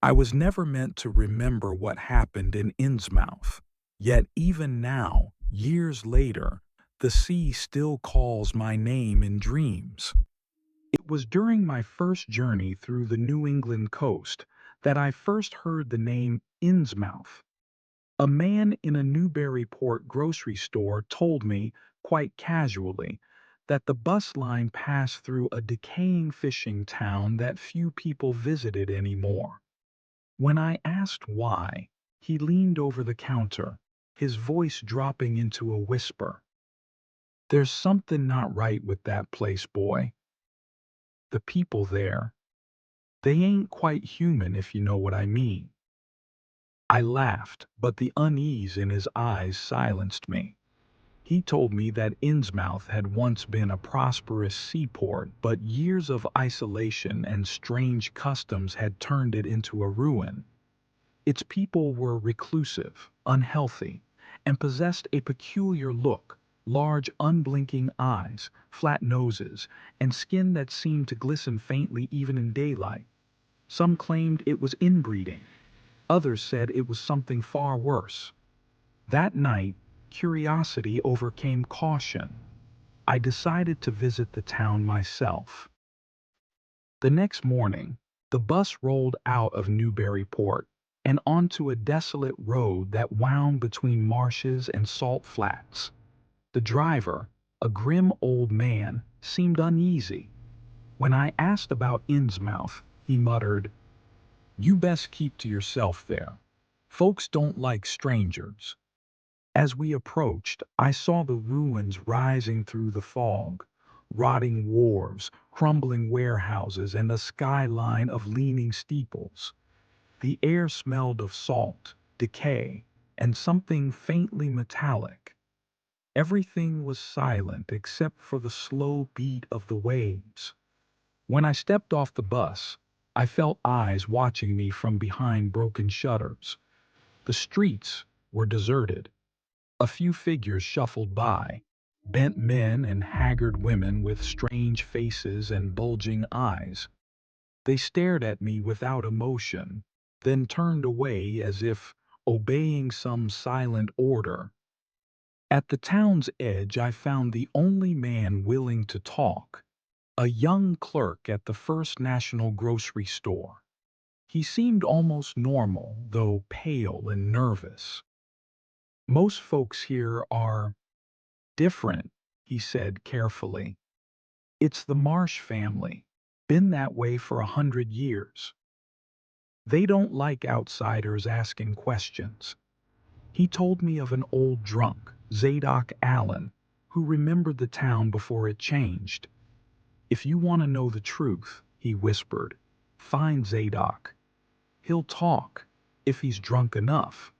I was never meant to remember what happened in Innsmouth, yet even now, years later, the sea still calls my name in dreams. It was during my first journey through the New England coast that I first heard the name Innsmouth. A man in a Newburyport grocery store told me, quite casually, that the bus line passed through a decaying fishing town that few people visited anymore. When I asked why, he leaned over the counter, his voice dropping into a whisper. There's something not right with that place, boy. The people there, they ain't quite human if you know what I mean. I laughed, but the unease in his eyes silenced me. He told me that Innsmouth had once been a prosperous seaport, but years of isolation and strange customs had turned it into a ruin. Its people were reclusive, unhealthy, and possessed a peculiar look, large unblinking eyes, flat noses, and skin that seemed to glisten faintly even in daylight. Some claimed it was inbreeding. Others said it was something far worse. That night, curiosity overcame caution. I decided to visit the town myself. The next morning, the bus rolled out of Newburyport and onto a desolate road that wound between marshes and salt flats. The driver, a grim old man, seemed uneasy. When I asked about Innsmouth, he muttered, "You best keep to yourself there. Folks don't like strangers." As we approached, I saw the ruins rising through the fog, rotting wharves, crumbling warehouses, and a skyline of leaning steeples. The air smelled of salt, decay, and something faintly metallic. Everything was silent except for the slow beat of the waves. When I stepped off the bus, I felt eyes watching me from behind broken shutters. The streets were deserted. A few figures shuffled by, bent men and haggard women with strange faces and bulging eyes. They stared at me without emotion, then turned away as if obeying some silent order. At the town's edge, I found the only man willing to talk, a young clerk at the First National Grocery Store. He seemed almost normal, though pale and nervous. "Most folks here are different," he said carefully. "It's the Marsh family. Been that way for 100 years. They don't like outsiders asking questions." He told me of an old drunk, Zadok Allen, who remembered the town before it changed. "If you want to know the truth," he whispered, "find Zadok. He'll talk, if he's drunk enough."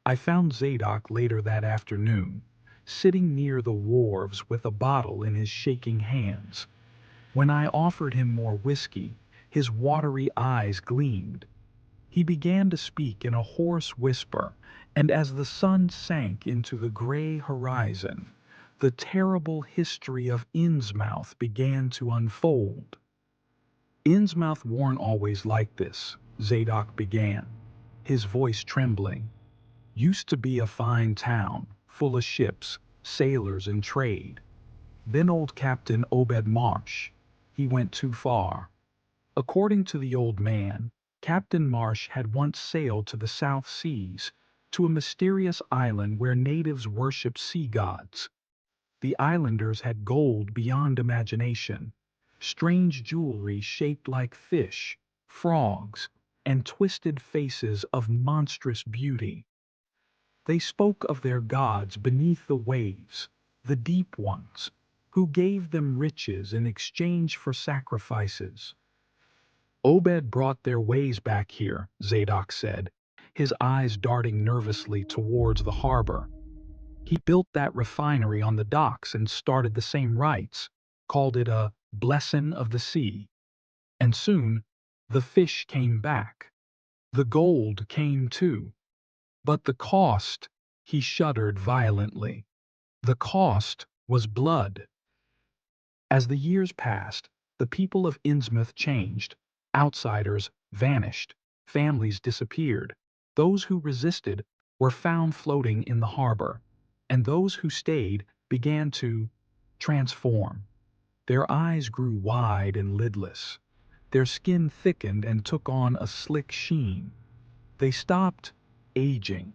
I found Zadok later that afternoon, sitting near the wharves with a bottle in his shaking hands. When I offered him more whiskey, his watery eyes gleamed. He began to speak in a hoarse whisper, and as the sun sank into the gray horizon, the terrible history of Innsmouth began to unfold. "Innsmouth weren't always like this," Zadok began, his voice trembling. "Used to be a fine town, full of ships, sailors, and trade. Then old Captain Obed Marsh, he went too far. According to the old man, Captain Marsh had once sailed to the South Seas, to a mysterious island where natives worshiped sea gods. The islanders had gold beyond imagination, strange jewelry shaped like fish, frogs, and twisted faces of monstrous beauty. They spoke of their gods beneath the waves, the deep ones, who gave them riches in exchange for sacrifices. Obed brought their ways back here," Zadok said, his eyes darting nervously towards the harbor. "He built that refinery on the docks and started the same rites, called it a blessing of the sea. And soon, the fish came back. The gold came too. But the cost," he shuddered violently, "the cost was blood." As the years passed, the people of Innsmouth changed. Outsiders vanished. Families disappeared. Those who resisted were found floating in the harbor, and those who stayed began to transform. Their eyes grew wide and lidless. Their skin thickened and took on a slick sheen. They stopped aging.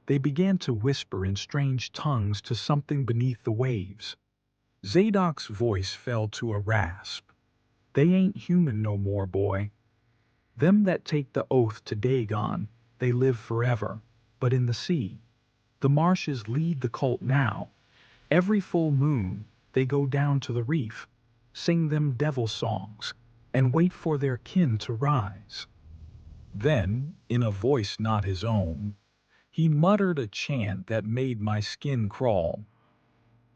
They began to whisper in strange tongues to something beneath the waves. Zadok's voice fell to a rasp. They ain't human no more, boy. Them that take the oath to Dagon, they live forever, but in the sea. The marshes lead the cult now. Every full moon, they go down to the reef, sing them devil songs, and wait for their kin to rise. Then, in a voice not his own, he muttered a chant that made my skin crawl.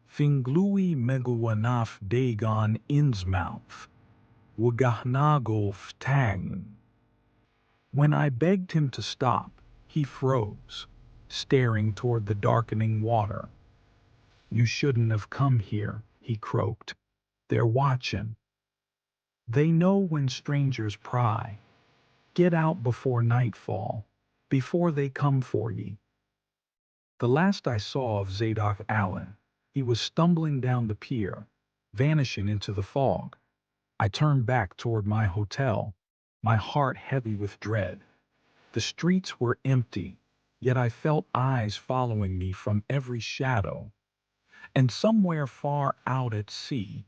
Finglui meguanaf Dagon Innsmouth, Wagahnagolf Tang. When I begged him to stop, he froze, staring toward the darkening water. You shouldn't have come here, he croaked. They're watching. They know when strangers pry. Get out before nightfall, before they come for ye. The last I saw of Zadok Allen, he was stumbling down the pier, vanishing into the fog. I turned back toward my hotel, my heart heavy with dread. The streets were empty, yet I felt eyes following me from every shadow. And somewhere far out at sea,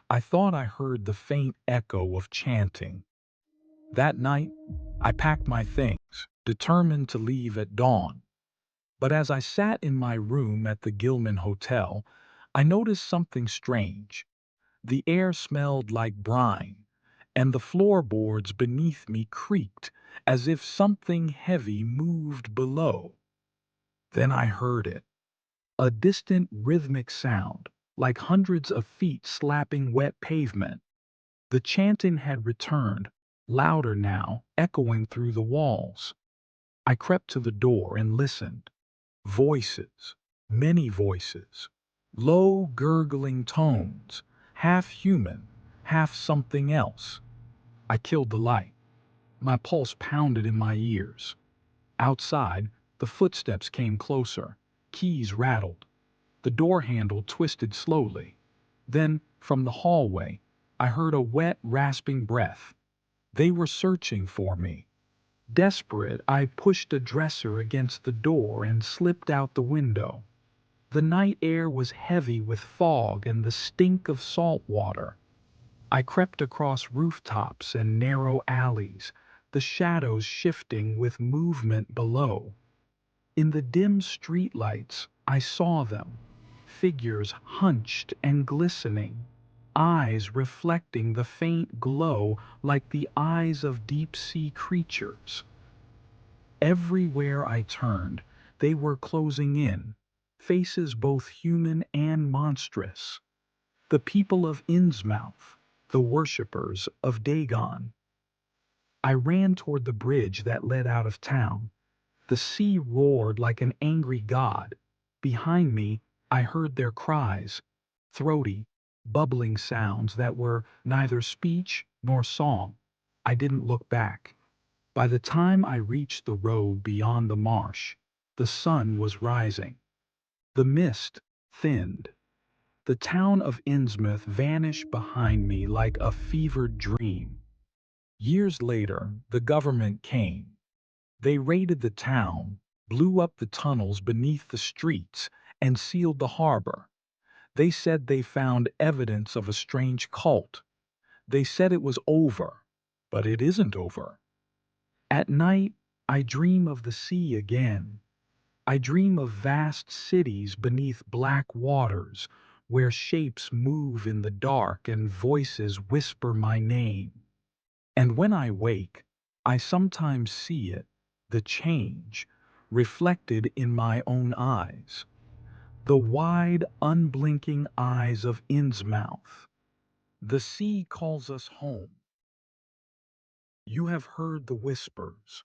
I thought I heard the faint echo of chanting. That night, I packed my things, determined to leave at dawn. But as I sat in my room at the Gilman Hotel, I noticed something strange. The air smelled like brine, and the floorboards beneath me creaked as if something heavy moved below. Then I heard it, a distant rhythmic sound, like hundreds of feet slapping wet pavement. The chanting had returned, louder now, echoing through the walls. I crept to the door and listened. Voices, many voices, low gurgling tones, half human, half something else. I killed the light. My pulse pounded in my ears. Outside, the footsteps came closer. Keys rattled. The door handle twisted slowly. Then, from the hallway, I heard a wet, rasping breath. They were searching for me. Desperate, I pushed a dresser against the door and slipped out the window. The night air was heavy with fog and the stink of salt water. I crept across rooftops and narrow alleys, the shadows shifting with movement below. In the dim streetlights, I saw them, figures hunched and glistening, eyes reflecting the faint glow like the eyes of deep-sea creatures. Everywhere I turned, they were closing in, faces both human and monstrous. The people of Innsmouth, the worshippers of Dagon. I ran toward the bridge that led out of town. The sea roared like an angry god. Behind me, I heard their cries, throaty, bubbling sounds that were neither speech nor song. I didn't look back. By the time I reached the road beyond the marsh, the sun was rising. The mist thinned. The town of Innsmouth vanished behind me like a fevered dream. Years later, the government came. They raided the town, blew up the tunnels beneath the streets, and sealed the harbor. They said they found evidence of a strange cult. They said it was over, but it isn't over. At night, I dream of the sea again. I dream of vast cities beneath black waters, where shapes move in the dark and voices whisper my name. And when I wake, I sometimes see it, the change, reflected in my own eyes. The wide, unblinking eyes of Innsmouth. The sea calls us home. You have heard the whispers,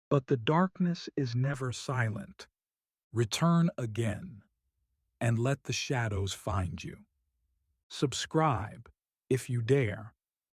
but the darkness is never silent. Return again, and let the shadows find you. Subscribe, if you dare.